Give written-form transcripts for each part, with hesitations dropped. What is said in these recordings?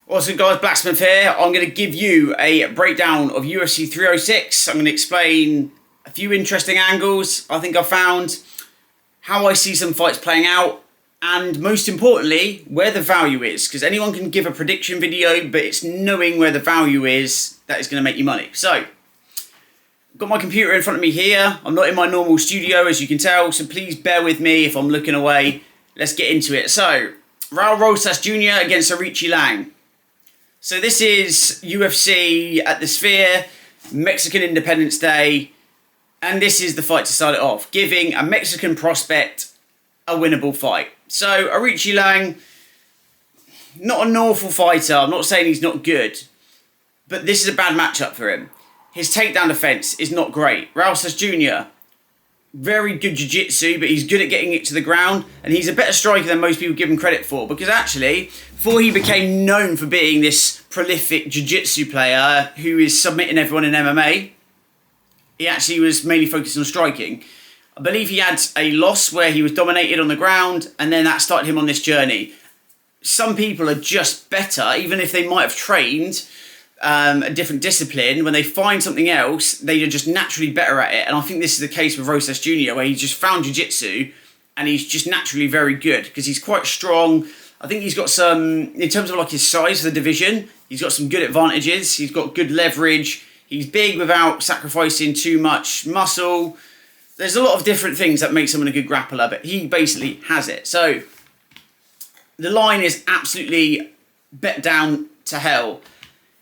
What's up guys, Blacksmith here. I'm going to give you a breakdown of UFC 306. I'm going to explain a few interesting angles I think I found, how I see some fights playing out, and most importantly, where the value is. Because anyone can give a prediction video, but it's knowing where the value is that is going to make you money. So, I've got my computer in front of me here. I'm not in my normal studio, as you can tell, so please bear with me if I'm looking away. Let's get into it. So, Rosas Jr. against Arichi Lang. So this is UFC at the Sphere, Mexican Independence Day, and this is the fight to start it off, giving a Mexican prospect a winnable fight. So Arichi Lang, not an awful fighter, I'm not saying he's not good, but this is a bad matchup for him. His takedown defense is not great. Rosas Jr, very good jiu-jitsu, but he's good at getting it to the ground, and he's a better striker than most people give him credit for, because actually, before he became known for being this prolific jiu-jitsu player who is submitting everyone in MMA, he actually was mainly focused on striking. I believe he had a loss where he was dominated on the ground, and then that started him on this journey. Some people are just better, even if they might have trained a different discipline, when they find something else, they are just naturally better at it. And I think this is the case with Rosas Jr, where he's just found jiu-jitsu and he's just naturally very good because he's quite strong. I think he's got some, in terms of like his size for the division, he's got some good advantages. He's got good leverage. He's big without sacrificing too much muscle. There's a lot of different things that make someone a good grappler, but he basically has it. So the line is absolutely bet down to hell.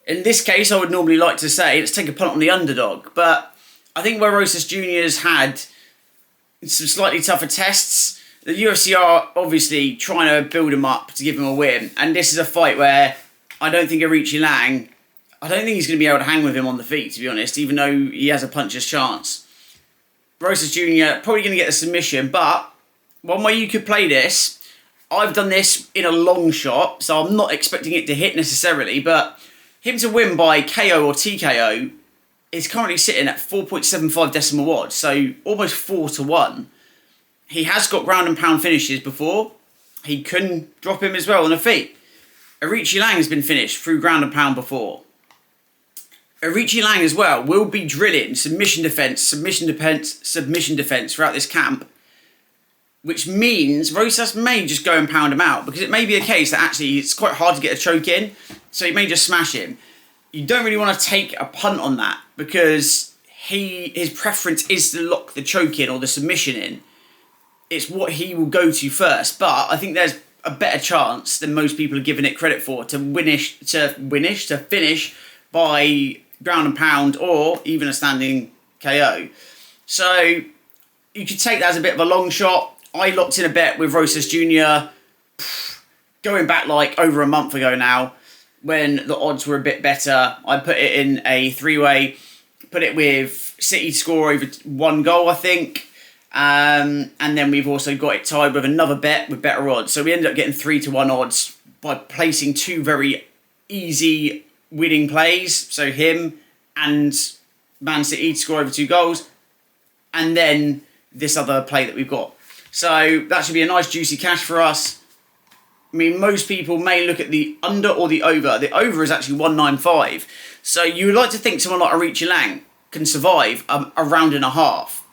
In this case, I would normally like to say, let's take a punt on the underdog. But I think where Rosas Jr.'s had some slightly tougher tests, the UFC are obviously trying to build him up to give him a win. And this is a fight where I don't think Arichi Lang, I don't think he's going to be able to hang with him on the feet, to be honest, even though he has a puncher's chance. Rosas Jr. probably going to get the submission, but one way you could play this, I've done this in a long shot, so I'm not expecting it to hit necessarily, but him to win by KO or TKO is currently sitting at 4.75 decimal odds, so almost 4 to 1. He has got ground and pound finishes before. He can drop him as well on the feet. Arichi Lang has been finished through ground and pound before. Arichi Lang as well will be drilling submission defense throughout this camp, which means Rosas may just go and pound him out, because it may be a case that actually it's quite hard to get a choke in, so he may just smash him. You don't really want to take a punt on that, because his preference is to lock the choke in or the submission in. It's what he will go to first, but I think there's a better chance than most people are giving it credit for to finish by ground and pound or even a standing KO. So you could take that as a bit of a long shot. I locked in a bet with Rosas Jr. going back like over a month ago now, when the odds were a bit better. I put it in a three-way, put it with City to score over 1 goal, I think. And then we've also got it tied with another bet with better odds. So we ended up getting 3 to 1 odds by placing 2 very easy winning plays. So him and Man City to score over 2 goals. And then this other play that we've got. So that should be a nice juicy cash for us. I mean, most people may look at the under or the over. The over is actually 195. So you would like to think someone like Arichi Lang can survive a round and a half.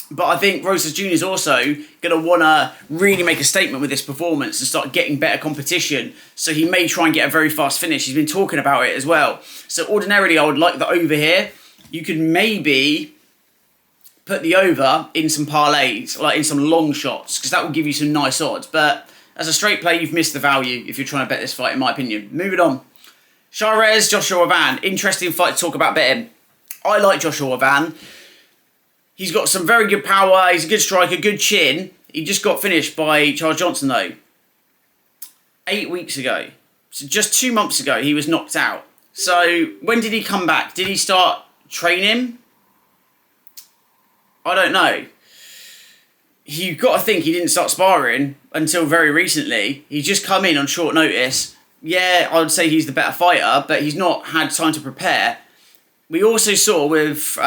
But I think Rosas Jr. is also going to want to really make a statement with this performance and start getting better competition. So he may try and get a very fast finish. He's been talking about it as well. So ordinarily, I would like the over here. You could maybe put the over in some parlays, like in some long shots, because that will give you some nice odds. But as a straight play, you've missed the value if you're trying to bet this fight, in my opinion. Moving on. Charez, Joshua Van. Interesting fight to talk about betting. I like Joshua Van. He's got some very good power. He's a good striker, good chin. He just got finished by Charles Johnson, though, 8 weeks ago. So just 2 months ago, he was knocked out. So when did he come back? Did he start training? I don't know. You've got to think he didn't start sparring until very recently. He's just come in on short notice. Yeah, I would say he's the better fighter, but he's not had time to prepare. We also saw with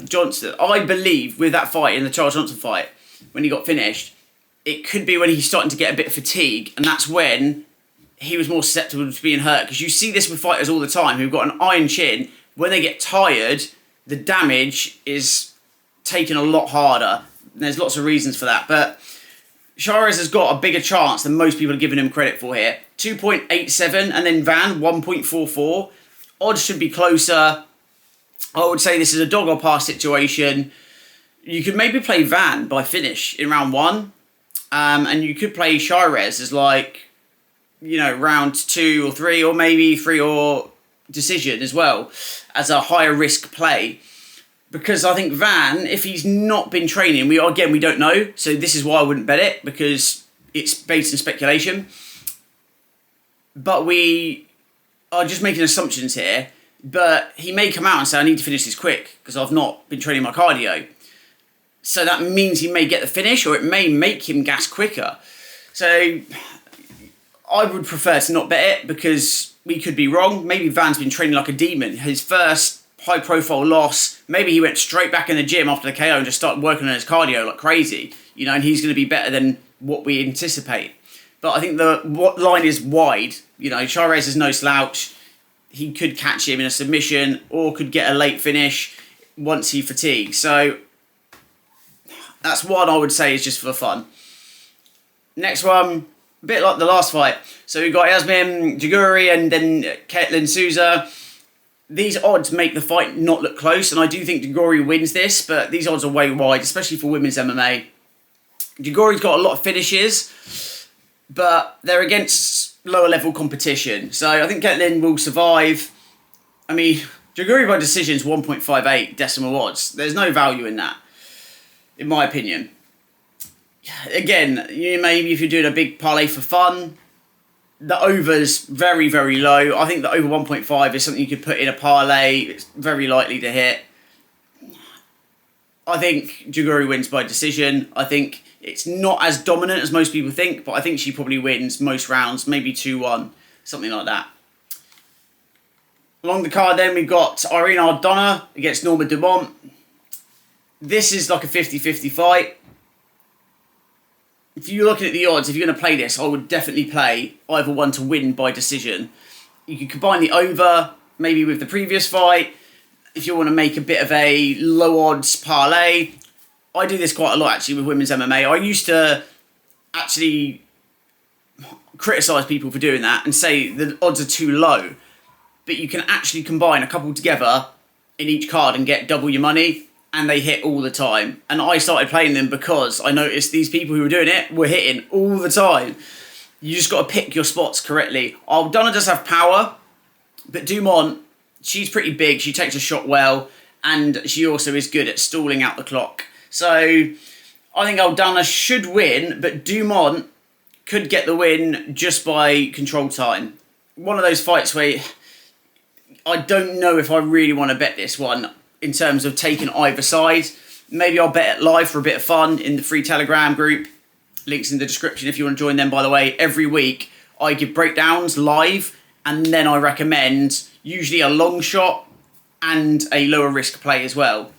Johnson, I believe, with that fight, in the Charles Johnson fight, when he got finished, it could be when he's starting to get a bit of fatigue, and that's when he was more susceptible to being hurt. Because you see this with fighters all the time who've got an iron chin. When they get tired, the damage is taken a lot harder. And there's lots of reasons for that. But Chavez has got a bigger chance than most people are giving him credit for here. 2.87 and then Van 1.44. Odds should be closer. I would say this is a dog or pass situation. You could maybe play Van by finish in round 1. And you could play Chavez as like, round 2 or 3, or maybe 3 or decision as well as a higher risk play. Because I think Van, if he's not been training, we don't know. So this is why I wouldn't bet it, because it's based on speculation. But we are just making assumptions here. But he may come out and say, I need to finish this quick because I've not been training my cardio. So that means he may get the finish, or it may make him gas quicker. So I would prefer to not bet it, because we could be wrong. Maybe Van's been training like a demon. His first high-profile loss, maybe he went straight back in the gym after the KO and just started working on his cardio like crazy. And he's going to be better than what we anticipate. But I think the line is wide. Chavez is no slouch. He could catch him in a submission or could get a late finish once he fatigues. So that's one I would say is just for fun. Next one, a bit like the last fight. So we've got Yasmin Jaguri and then Caitlin Souza. These odds make the fight not look close, and I do think Dori wins this, but these odds are way wide, especially for women's MMA. Dori's got a lot of finishes, but they're against lower level competition. So I think Caitlin will survive. I mean, Jaguri by decision is 1.58 decimal odds. There's no value in that, in my opinion. Again, maybe if you're doing a big parlay for fun, the over's very, very low. I think the over 1.5 is something you could put in a parlay. It's very likely to hit. I think Jaguri wins by decision. I think it's not as dominant as most people think, but I think she probably wins most rounds, maybe 2-1, something like that. Along the card then, we've got Irene Aldana against Norma Dumont. This is like a 50-50 fight. If you're looking at the odds, if you're going to play this, I would definitely play either one to win by decision. You could combine the over, maybe with the previous fight. If you want to make a bit of a low odds parlay. I do this quite a lot actually with women's MMA. I used to actually criticise people for doing that and say the odds are too low. But you can actually combine a couple together in each card and get double your money. And they hit all the time. And I started playing them because I noticed these people who were doing it were hitting all the time. You just got to pick your spots correctly. Aldana does have power, but Dumont, she's pretty big. She takes a shot well, and she also is good at stalling out the clock. So I think Aldana should win, but Dumont could get the win just by control time. One of those fights where I don't know if I really want to bet this one in terms of taking either side. Maybe I'll bet it live for a bit of fun in the free Telegram group. Links in the description if you want to join them, by the way. Every week I give breakdowns live, and then I recommend usually a long shot and a lower risk play as well.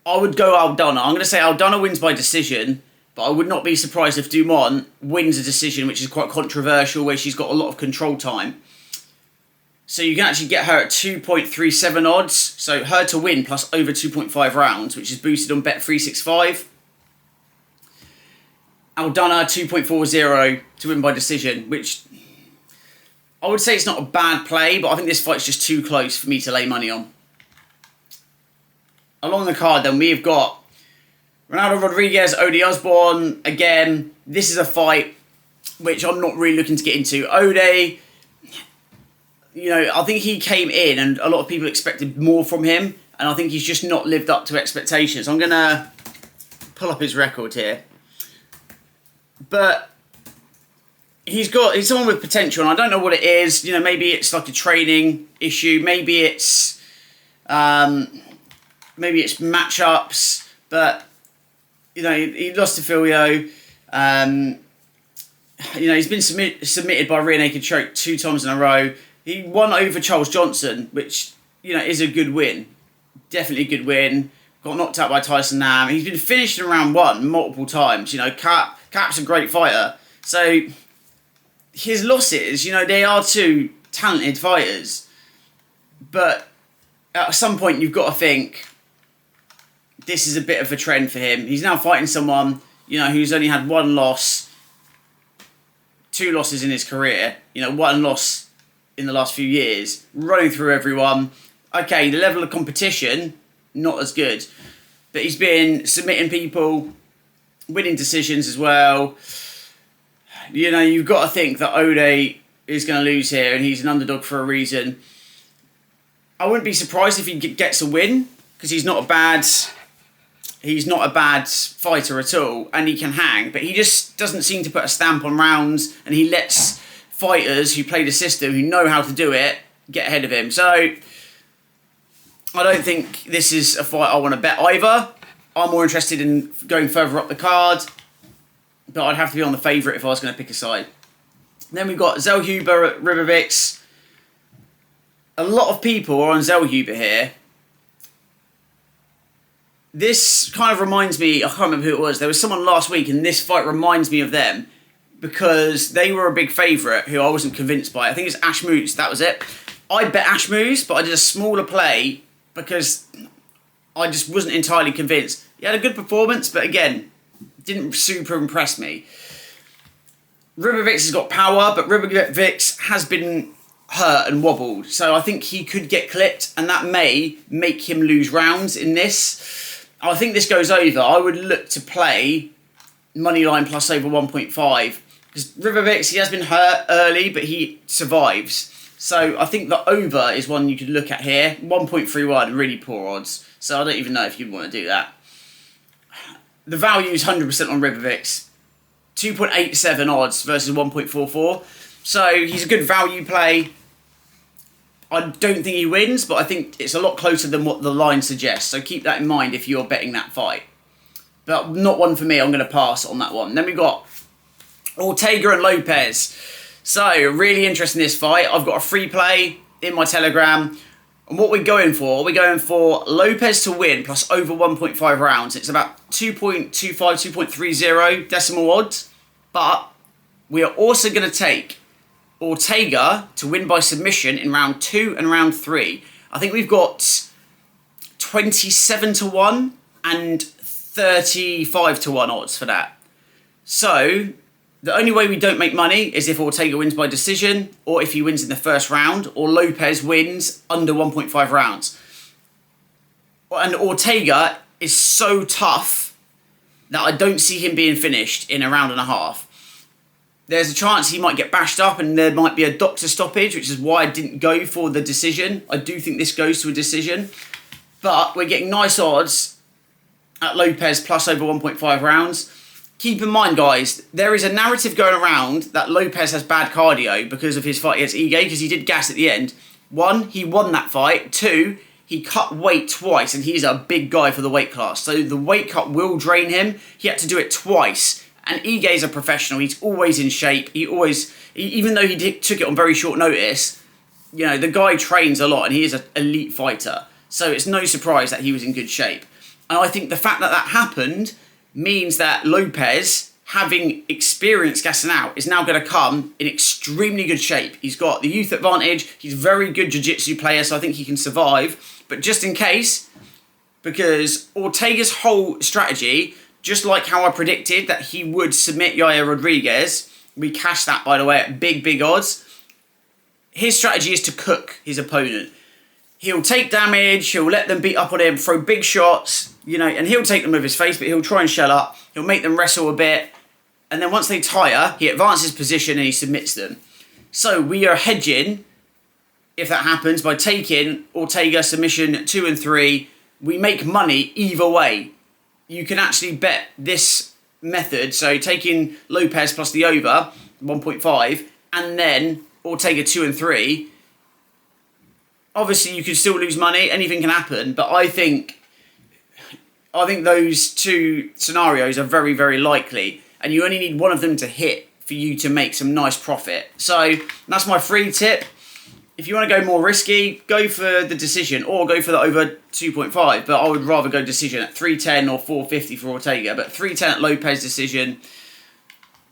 I would go Aldana. I'm going to say Aldana wins by decision, but I would not be surprised if Dumont wins a decision, which is quite controversial, where she's got a lot of control time. So you can actually get her at 2.37 odds. So her to win plus over 2.5 rounds, which is boosted on Bet365. Aldana 2.40 to win by decision, which I would say it's not a bad play, but I think this fight's just too close for me to lay money on. Along the card then, we've got Ronaldo Rodriguez, Ode Osborne. Again, this is a fight which I'm not really looking to get into. Ode, I think he came in and a lot of people expected more from him, and I think he's just not lived up to expectations. I'm going to pull up his record here. But he's someone with potential, and I don't know what it is. Maybe it's like a training issue. Maybe it's matchups. But he lost to Filio. He's been submitted by rear naked choke 2 times in a row. He won over Charles Johnson, which is a good win. Definitely a good win. Got knocked out by Tyson Nam. He's been finished in round 1 multiple times. Cap's a great fighter. So his losses, you know, they are two talented fighters. But at some point, you've got to think, this is a bit of a trend for him. He's now fighting someone, you know, who's only had one loss, two losses in his career, you know, one loss in the last few years, running through everyone. Okay, the level of competition, not as good. But he's been submitting people, winning decisions as well. You know, you've got to think that Ode is going to lose here, and he's an underdog for a reason. I wouldn't be surprised if he gets a win, because he's not a bad fighter at all, and he can hang. But he just doesn't seem to put a stamp on rounds, and he lets fighters who play the system, who know how to do it, get ahead of him. So I don't think this is a fight I want to bet either. I'm more interested in going further up the card, but I'd have to be on the favourite if I was going to pick a side. Then we've got Zellhuber at Ribovics. A lot of people are on Zellhuber here. This kind of reminds me, I can't remember who it was, there was someone last week, and this fight reminds me of them because they were a big favourite who I wasn't convinced by. I think it's Ash Moose, that was it. I bet Ash Moose, but I did a smaller play because I just wasn't entirely convinced. He had a good performance, but again, didn't super impress me. Ribovics has got power, but Ribovics has been hurt and wobbled, so I think he could get clipped, and that may make him lose rounds in this. I think this goes over. I would look to play moneyline plus over 1.5 because Ribovics, he has been hurt early, but he survives. So I think the over is one you could look at here. 1.31, really poor odds. So I don't even know if you'd want to do that. The value is 100% on Ribovics. 2.87 odds versus 1.44. So he's a good value play. I don't think he wins, but I think it's a lot closer than what the line suggests. So keep that in mind if you're betting that fight. But not one for me. I'm going to pass on that one. Then we've got Ortega and Lopez. So really interesting this fight. I've got a free play in my Telegram. And what we're going for Lopez to win plus over 1.5 rounds. It's about 2.25, 2.30 decimal odds. But we are also going to take Ortega to win by submission in round 2 and round 3. I think we've got 27 to 1 and 35 to 1 odds for that. So the only way we don't make money is if Ortega wins by decision, or if he wins in the first round, or Lopez wins under 1.5 rounds. And Ortega is so tough that I don't see him being finished in a round and a half. There's a chance he might get bashed up and there might be a doctor stoppage, which is why I didn't go for the decision. I do think this goes to a decision. But we're getting nice odds at Lopez plus over 1.5 rounds. Keep in mind, guys, there is a narrative going around that Lopez has bad cardio because of his fight against Ige, because he did gas at the end. 1, he won that fight. 2, he cut weight twice, and he's a big guy for the weight class. So the weight cut will drain him. He had to do it twice. And Ige's a professional. He's always in shape. Even though he took it on very short notice, you know, the guy trains a lot and he is an elite fighter. So it's no surprise that he was in good shape. And I think the fact that that happened means that Lopez, having experience gassing out, is now going to come in extremely good shape. He's got the youth advantage. He's a very good jiu-jitsu player, so I think he can survive. But just in case, because Ortega's whole strategy, just like how I predicted that he would submit Yair Rodriguez, we cashed that, by the way, at big odds. His strategy is to cook his opponent. He'll take damage, he'll let them beat up on him, throw big shots, you know, and he'll take them with his face, but he'll try and shell up. He'll make them wrestle a bit. And then once they tire, he advances position and he submits them. So we are hedging, if that happens, by taking Ortega submission 2 and 3. We make money either way. You can actually bet this method, so taking Lopez plus the over, 1.5, and then Ortega 2 and 3. Obviously, you can still lose money. Anything can happen, but I think those two scenarios are very, very likely, and you only need one of them to hit for you to make some nice profit. So that's my free tip. If you want to go more risky, go for the decision or go for the over 2.5. But I would rather go decision at 310 or 450 for Ortega. But 310 at Lopez decision,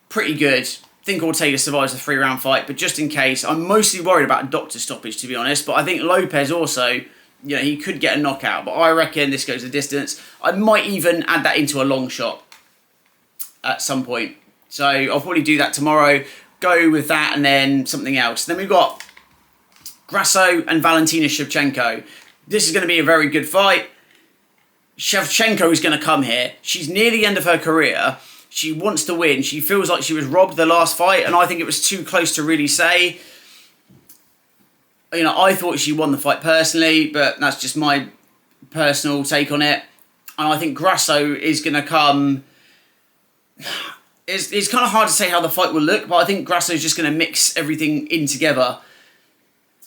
pretty good. think Ortega survives the 3-round fight, but just in case, I'm mostly worried about a doctor stoppage, to be honest. But I think Lopez also, he could get a knockout, but I reckon this goes the distance. I might even add that into a long shot at some point. So I'll probably do that tomorrow, go with that, and then something else. Then we've got Grasso and Valentina Shevchenko. This is going to be a very good fight. Shevchenko is going to come here. She's near the end of her career. She wants to win. She feels like she was robbed the last fight, and I think it was too close to really say. I thought she won the fight personally, but that's just my personal take on it. And I think Grasso is going to come. It's kind of hard to say how the fight will look, but I think Grasso is just going to mix everything in together.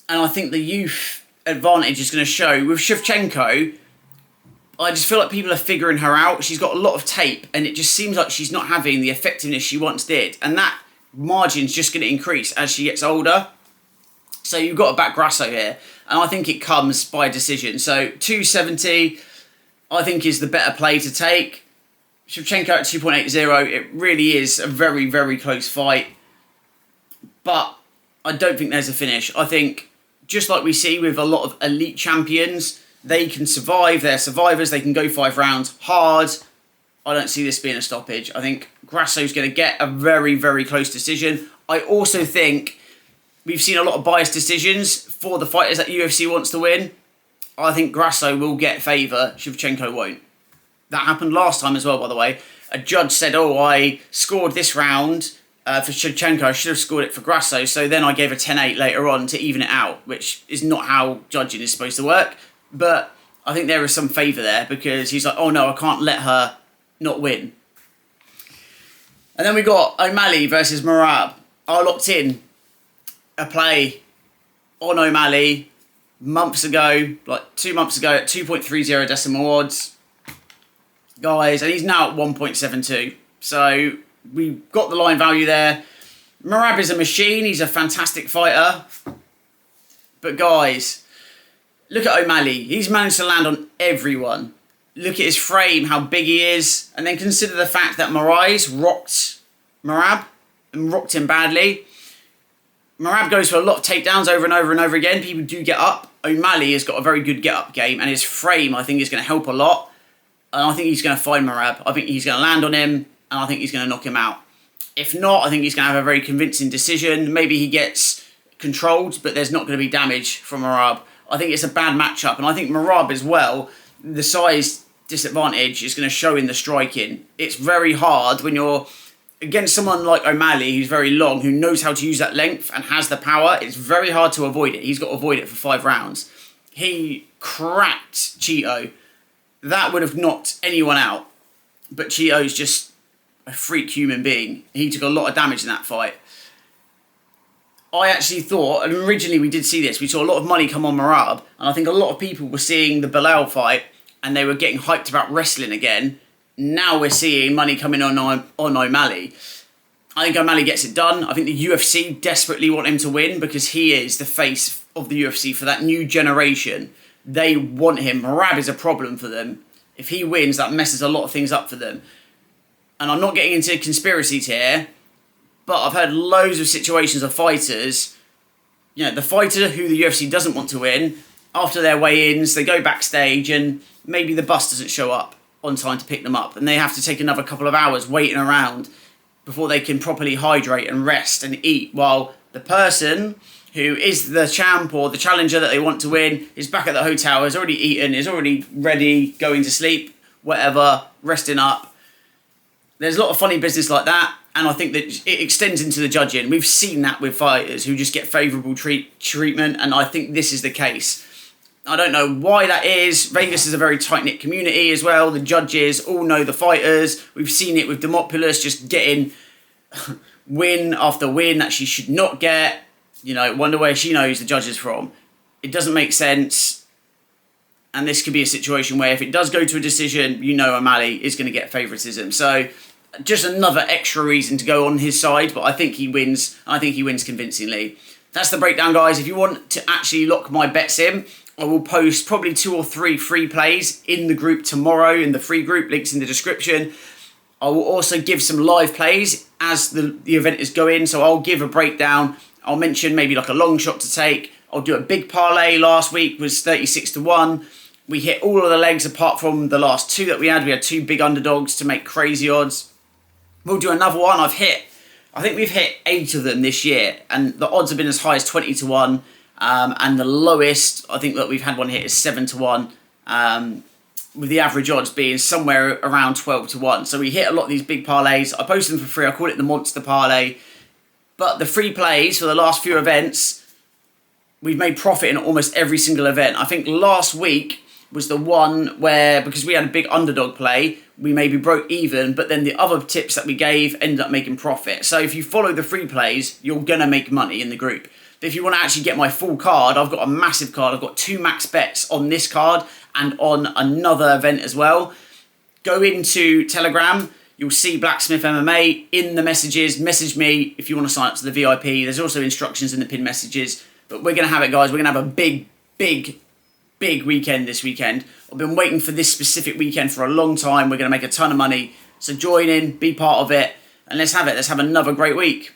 And I think the youth advantage is going to show. With Shevchenko, I just feel like people are figuring her out. She's got a lot of tape, and it just seems like she's not having the effectiveness she once did. And that margin's just going to increase as she gets older. So you've got to back Grasso here. And I think it comes by decision. So 270, I think, is the better play to take. Shevchenko at 2.80, it really is a very, very close fight. But I don't think there's a finish. I think, just like we see with a lot of elite champions, they can survive. They're survivors. They can go 5 rounds hard. I don't see this being a stoppage. I think Grasso's going to get a very, very close decision. I also think we've seen a lot of biased decisions for the fighters that UFC wants to win. I think Grasso will get favour. Shevchenko won't. That happened last time as well, by the way. A judge said, I scored this round for Shevchenko. I should have scored it for Grasso. So then I gave a 10-8 later on to even it out, which is not how judging is supposed to work. But I think there is some favour there because he's like, no, I can't let her not win. And then we got O'Malley versus Merab. I locked in a play on O'Malley months ago, like 2 months ago, at 2.30 decimal odds. Guys, and he's now at 1.72. So we've got the line value there. Merab is a machine. He's a fantastic fighter. But guys, look at O'Malley. He's managed to land on everyone. Look at his frame, how big he is. And then consider the fact that Moraes rocked Merab and rocked him badly. Merab goes for a lot of takedowns over and over and over again. People do get up. O'Malley has got a very good get-up game. And his frame, I think, is going to help a lot. And I think he's going to find Merab. I think he's going to land on him. And I think he's going to knock him out. If not, I think he's going to have a very convincing decision. Maybe he gets controlled, but there's not going to be damage from Merab. I think it's a bad matchup. And I think Merab as well, the size disadvantage is going to show in the striking. It's very hard when you're against someone like O'Malley, who's very long, who knows how to use that length and has the power. It's very hard to avoid it. He's got to avoid it for 5 rounds. He cracked Cheeto. That would have knocked anyone out. But Cheeto's just a freak human being. He took a lot of damage in that fight. I actually thought, and originally we did see this, we saw a lot of money come on Merab, and I think a lot of people were seeing the Bilal fight, and they were getting hyped about wrestling again. Now we're seeing money coming on O'Malley. I think O'Malley gets it done. I think the UFC desperately want him to win because he is the face of the UFC for that new generation. They want him. Merab is a problem for them. If he wins, that messes a lot of things up for them. And I'm not getting into conspiracies here, but I've heard loads of situations of fighters. The fighter who the UFC doesn't want to win, after their weigh-ins, they go backstage and maybe the bus doesn't show up on time to pick them up. And they have to take another couple of hours waiting around before they can properly hydrate and rest and eat, while the person who is the champ or the challenger that they want to win is back at the hotel, has already eaten, is already ready, going to sleep, whatever, resting up. There's a lot of funny business like that, and I think that it extends into the judging. We've seen that with fighters who just get favourable treatment, and I think this is the case. I don't know why that is. Vegas is a very tight-knit community as well. The judges all know the fighters. We've seen it with Demopoulos just getting win after win that she should not get. Wonder where she knows the judges from. It doesn't make sense. And this could be a situation where if it does go to a decision, O'Malley is going to get favouritism. So just another extra reason to go on his side. But I think he wins. I think he wins convincingly. That's the breakdown, guys. If you want to actually lock my bets in, I will post probably 2 or 3 free plays in the group tomorrow, in the free group. Links in the description. I will also give some live plays as the event is going. So I'll give a breakdown. I'll mention maybe like a long shot to take. I'll do a big parlay. Last week was 36 to 1. We hit all of the legs apart from the last two that we had. We had two big underdogs to make crazy odds. We'll do another one. I think we've hit 8 of them this year, and the odds have been as high as 20 to 1. And the lowest, I think that we've had one hit is 7 to 1. With the average odds being somewhere around 12 to 1. So we hit a lot of these big parlays. I post them for free. I call it the Monster Parlay. But the free plays for the last few events, we've made profit in almost every single event. I think last week was the one where, because we had a big underdog play, we maybe broke even, but then the other tips that we gave ended up making profit. So if you follow the free plays, you're going to make money in the group. But if you want to actually get my full card, I've got a massive card. I've got 2 max bets on this card and on another event as well. Go into Telegram. You'll see Blacksmith MMA in the messages. Message me if you want to sign up to the VIP. There's also instructions in the pinned messages. But we're going to have it, guys. We're going to have a big weekend this weekend. I've been waiting for this specific weekend for a long time. We're going to make a ton of money. So join in, be part of it, and let's have it. Let's have another great week.